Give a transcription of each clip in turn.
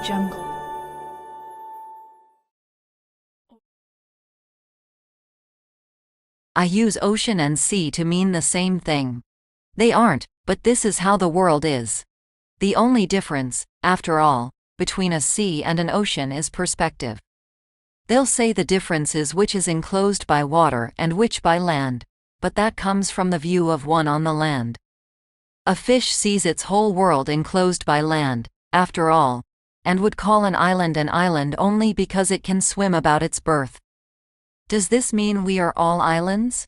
Jungle. I use ocean and sea to mean the same thing. They aren't, but this is how the world is. The only difference, after all, between a sea and an ocean is perspective. They'll say the difference is which is enclosed by water and which by land, but that comes from the view of one on the land. A fish sees its whole world enclosed by land, after all, and would call an island only because it can swim about its birth. Does this mean we are all islands?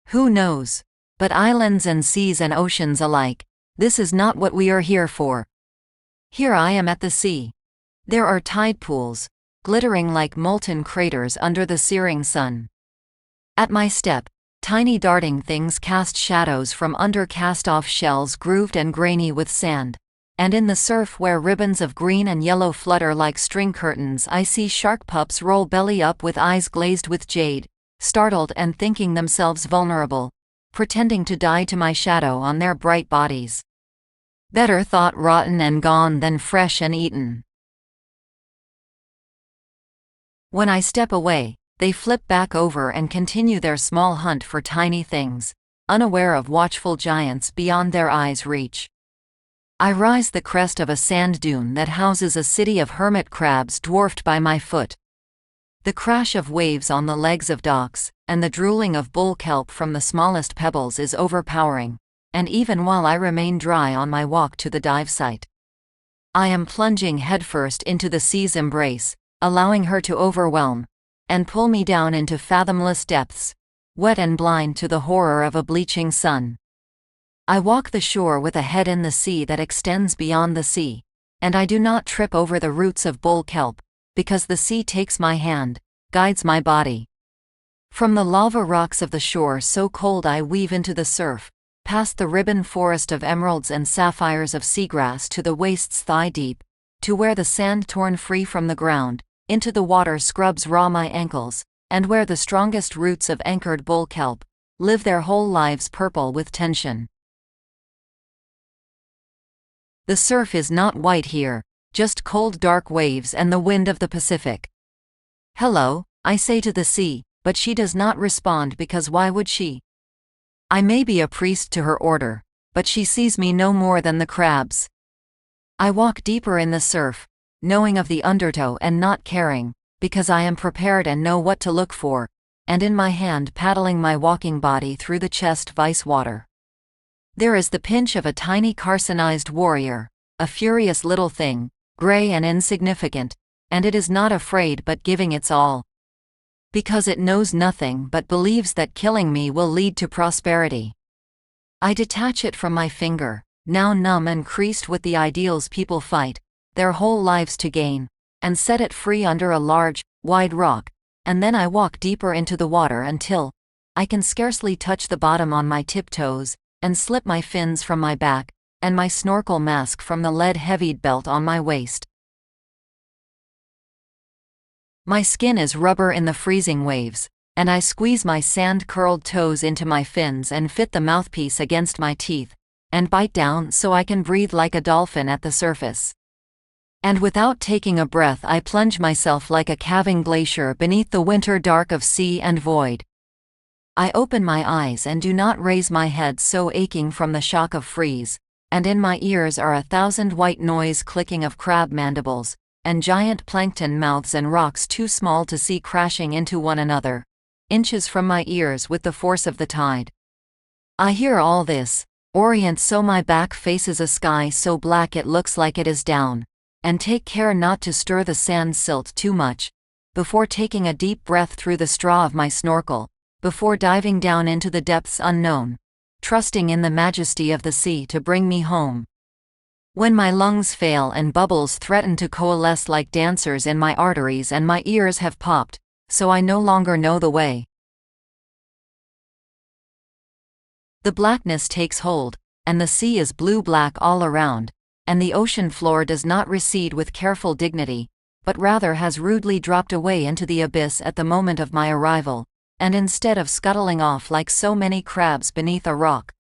Who knows? But islands and seas and oceans alike, this is not what we are here for. Here I am at the sea. There are tide pools, glittering like molten craters under the searing sun. At my step, tiny darting things cast shadows from under cast-off shells grooved and grainy with sand, and in the surf where ribbons of green and yellow flutter like string curtains I see shark pups roll belly up with eyes glazed with jade, startled and thinking themselves vulnerable, pretending to die to my shadow on their bright bodies. Better thought rotten and gone than fresh and eaten. When I step away, they flip back over and continue their small hunt for tiny things, unaware of watchful giants beyond their eyes' reach. I rise the crest of a sand dune that houses a city of hermit crabs dwarfed by my foot. The crash of waves on the legs of docks, and the drooling of bull kelp from the smallest pebbles is overpowering, and even while I remain dry on my walk to the dive site, I am plunging headfirst into the sea's embrace, allowing her to overwhelm and pull me down into fathomless depths, wet and blind to the horror of a bleaching sun. I walk the shore with a head in the sea that extends beyond the sea, and I do not trip over the roots of bull kelp, because the sea takes my hand, guides my body. From the lava rocks of the shore so cold I weave into the surf, past the ribbon forest of emeralds and sapphires of seagrass to the waist's thigh-deep, to where the sand torn free from the ground, into the water scrubs raw my ankles, and where the strongest roots of anchored bull kelp live their whole lives purple with tension. The surf is not white here, just cold dark waves and the wind of the Pacific. Hello, I say to the sea, but she does not respond because why would she? I may be a priest to her order, but she sees me no more than the crabs. I walk deeper in the surf, knowing of the undertow and not caring, because I am prepared and know what to look for, and in my hand paddling my walking body through the chest vice water. There is the pinch of a tiny carcinized warrior, a furious little thing, gray and insignificant, and it is not afraid but giving its all. Because it knows nothing but believes that killing me will lead to prosperity. I detach it from my finger, now numb and creased with the ideals people fight their whole lives to gain, and set it free under a large, wide rock, and then I walk deeper into the water until I can scarcely touch the bottom on my tiptoes, and slip my fins from my back, and my snorkel mask from the lead-heavied belt on my waist. My skin is rubber in the freezing waves, and I squeeze my sand-curled toes into my fins and fit the mouthpiece against my teeth, and bite down so I can breathe like a dolphin at the surface. And without taking a breath I plunge myself like a calving glacier beneath the winter dark of sea and void. I open my eyes and do not raise my head so aching from the shock of freeze, and in my ears are 1,000 white noise clicking of crab mandibles, and giant plankton mouths and rocks too small to see crashing into one another, inches from my ears with the force of the tide. I hear all this, orient so my back faces a sky so black it looks like it is down, and take care not to stir the sand silt too much, before taking a deep breath through the straw of my snorkel, before diving down into the depths unknown, trusting in the majesty of the sea to bring me home. When my lungs fail and bubbles threaten to coalesce like dancers in my arteries and my ears have popped, so I no longer know the way. The blackness takes hold, and the sea is blue-black all around, and the ocean floor does not recede with careful dignity, but rather has rudely dropped away into the abyss at the moment of my arrival, and instead of scuttling off like so many crabs beneath a rock,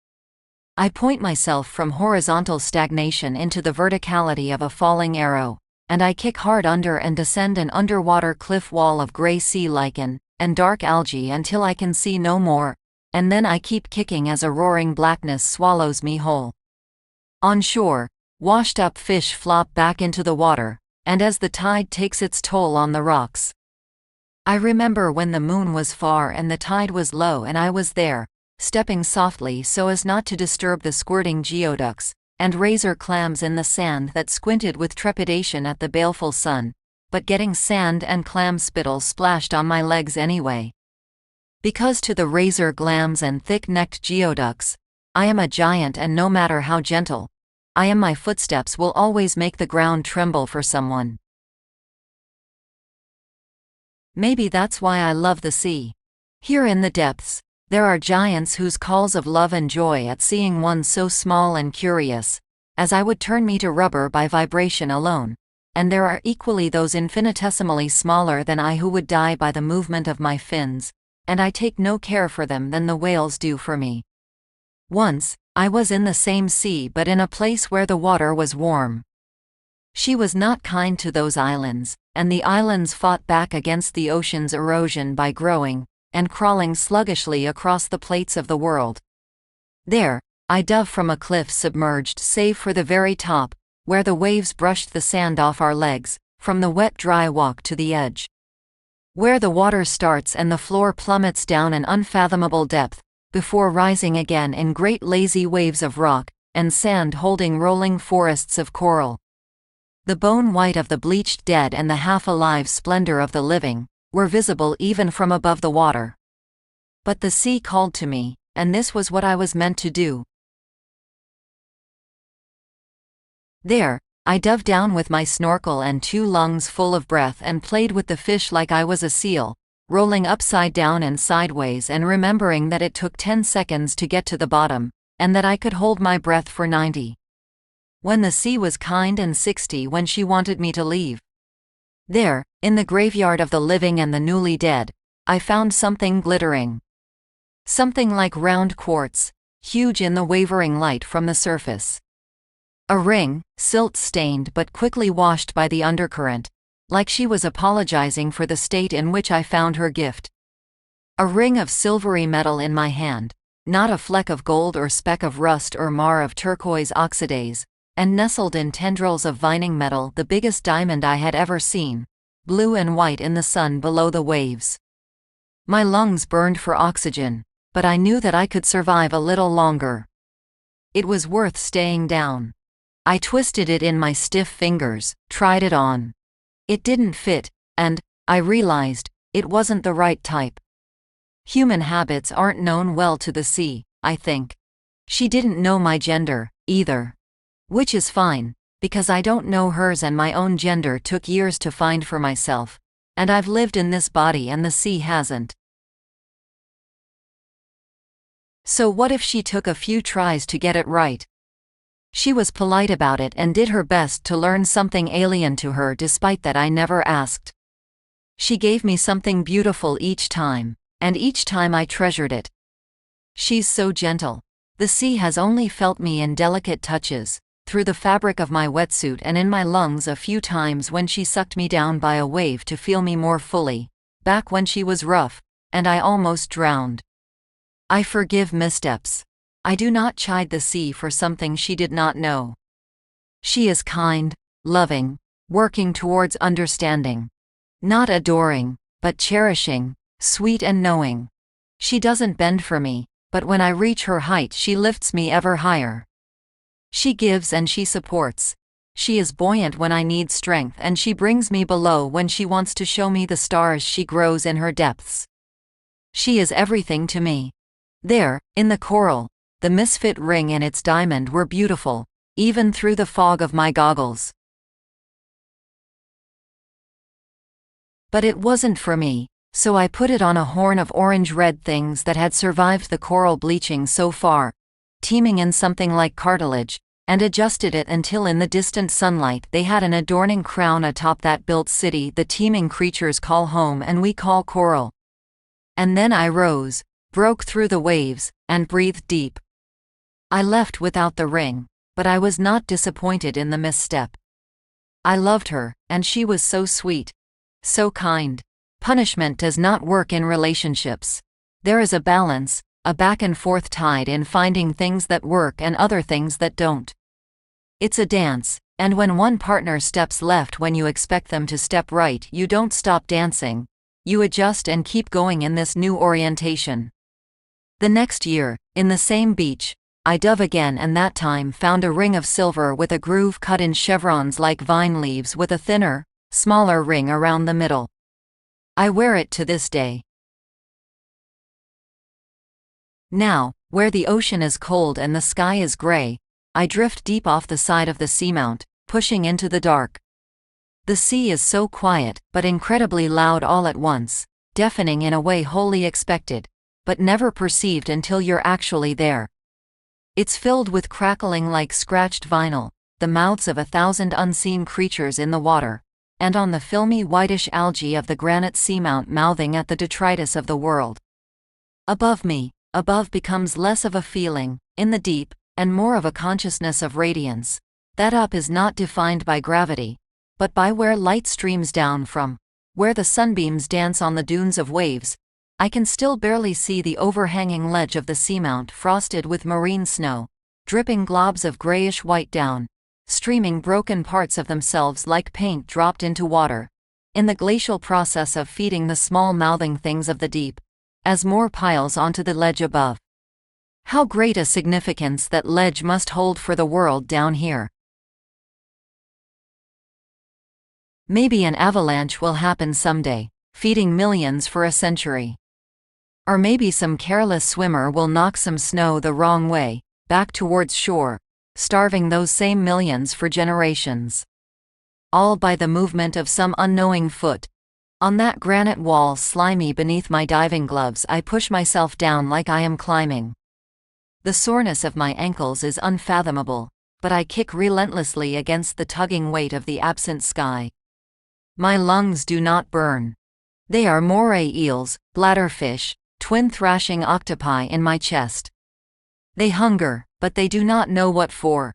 I point myself from horizontal stagnation into the verticality of a falling arrow, and I kick hard under and descend an underwater cliff wall of gray sea lichen and dark algae until I can see no more, and then I keep kicking as a roaring blackness swallows me whole. On shore, washed-up fish flop back into the water, and as the tide takes its toll on the rocks. I remember when the moon was far and the tide was low and I was there, stepping softly so as not to disturb the squirting geoducks and razor clams in the sand that squinted with trepidation at the baleful sun, but getting sand and clam spittle splashed on my legs anyway. Because to the razor clams and thick-necked geoducks, I am a giant, and no matter how gentle I am, my footsteps will always make the ground tremble for someone. Maybe that's why I love the sea. Here in the depths, there are giants whose calls of love and joy at seeing one so small and curious, as I would turn me to rubber by vibration alone, and there are equally those infinitesimally smaller than I who would die by the movement of my fins, and I take no care for them than the whales do for me. Once, I was in the same sea but in a place where the water was warm. She was not kind to those islands, and the islands fought back against the ocean's erosion by growing and crawling sluggishly across the plates of the world. There, I dove from a cliff submerged save for the very top, where the waves brushed the sand off our legs, from the wet dry walk to the edge. Where the water starts and the floor plummets down an unfathomable depth, before rising again in great lazy waves of rock and sand holding rolling forests of coral. The bone white of the bleached dead and the half-alive splendor of the living were visible even from above the water. But the sea called to me, and this was what I was meant to do. There, I dove down with my snorkel and 2 lungs full of breath and played with the fish like I was a seal, rolling upside down and sideways and remembering that it took 10 seconds to get to the bottom, and that I could hold my breath for 90. When the sea was kind, and 60 when she wanted me to leave. There, in the graveyard of the living and the newly dead, I found something glittering. Something like round quartz, huge in the wavering light from the surface. A ring, silt-stained but quickly washed by the undercurrent, like she was apologizing for the state in which I found her gift. A ring of silvery metal in my hand, not a fleck of gold or speck of rust or mar of turquoise oxidase, and nestled in tendrils of vining metal the biggest diamond I had ever seen, blue and white in the sun below the waves. My lungs burned for oxygen, but I knew that I could survive a little longer. It was worth staying down. I twisted it in my stiff fingers, tried it on. It didn't fit, and, I realized, it wasn't the right type. Human habits aren't known well to the sea, I think. She didn't know my gender, either. Which is fine, because I don't know hers, and my own gender took years to find for myself, and I've lived in this body and the sea hasn't. So what if she took a few tries to get it right? She was polite about it and did her best to learn something alien to her. Despite that, I never asked. She gave me something beautiful each time, and each time I treasured it. She's so gentle. The sea has only felt me in delicate touches, through the fabric of my wetsuit and in my lungs a few times when she sucked me down by a wave to feel me more fully, back when she was rough, and I almost drowned. I forgive missteps. I do not chide the sea for something she did not know. She is kind, loving, working towards understanding. Not adoring, but cherishing, sweet and knowing. She doesn't bend for me, but when I reach her height she lifts me ever higher. She gives and she supports. She is buoyant when I need strength, and she brings me below when she wants to show me the stars she grows in her depths. She is everything to me. There, in the coral, the misfit ring and its diamond were beautiful, even through the fog of my goggles. But it wasn't for me, so I put it on a horn of orange-red things that had survived the coral bleaching so far, teeming in something like cartilage, and adjusted it until in the distant sunlight they had an adorning crown atop that built city the teeming creatures call home and we call coral. And then I rose, broke through the waves, and breathed deep. I left without the ring, but I was not disappointed in the misstep. I loved her, and she was so sweet. So kind. Punishment does not work in relationships. There is a balance, a back and forth tide in finding things that work and other things that don't. It's a dance, and when one partner steps left when you expect them to step right, you don't stop dancing. You adjust and keep going in this new orientation. The next year, in the same beach, I dove again and that time found a ring of silver with a groove cut in chevrons like vine leaves with a thinner, smaller ring around the middle. I wear it to this day. Now, where the ocean is cold and the sky is gray, I drift deep off the side of the seamount, pushing into the dark. The sea is so quiet, but incredibly loud all at once, deafening in a way wholly expected, but never perceived until you're actually there. It's filled with crackling like scratched vinyl, the mouths of 1,000 unseen creatures in the water, and on the filmy whitish algae of the granite seamount mouthing at the detritus of the world. Above me, above becomes less of a feeling, in the deep, and more of a consciousness of radiance. That up is not defined by gravity, but by where light streams down from, where the sunbeams dance on the dunes of waves. I can still barely see the overhanging ledge of the seamount frosted with marine snow, dripping globs of grayish-white down, streaming broken parts of themselves like paint dropped into water, in the glacial process of feeding the small mouthing things of the deep, as more piles onto the ledge above. How great a significance that ledge must hold for the world down here. Maybe an avalanche will happen someday, feeding millions for a century. Or maybe some careless swimmer will knock some snow the wrong way, back towards shore, starving those same millions for generations. All by the movement of some unknowing foot. On that granite wall slimy beneath my diving gloves, I push myself down like I am climbing. The soreness of my ankles is unfathomable, but I kick relentlessly against the tugging weight of the absent sky. My lungs do not burn. They are moray eels, bladderfish, twin thrashing octopi in my chest. They hunger, but they do not know what for.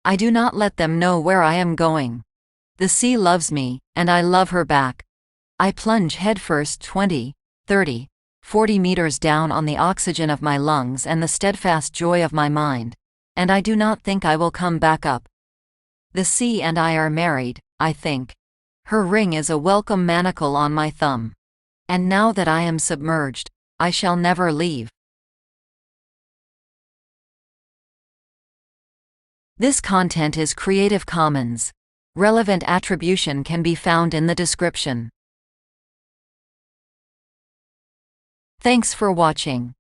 I do not let them know where I am going. The sea loves me, and I love her back. I plunge headfirst 20, 30, 40 meters down on the oxygen of my lungs and the steadfast joy of my mind, and I do not think I will come back up. The sea and I are married, I think. Her ring is a welcome manacle on my thumb. And now that I am submerged, I shall never leave. This content is Creative Commons. Relevant attribution can be found in the description. Thanks for watching.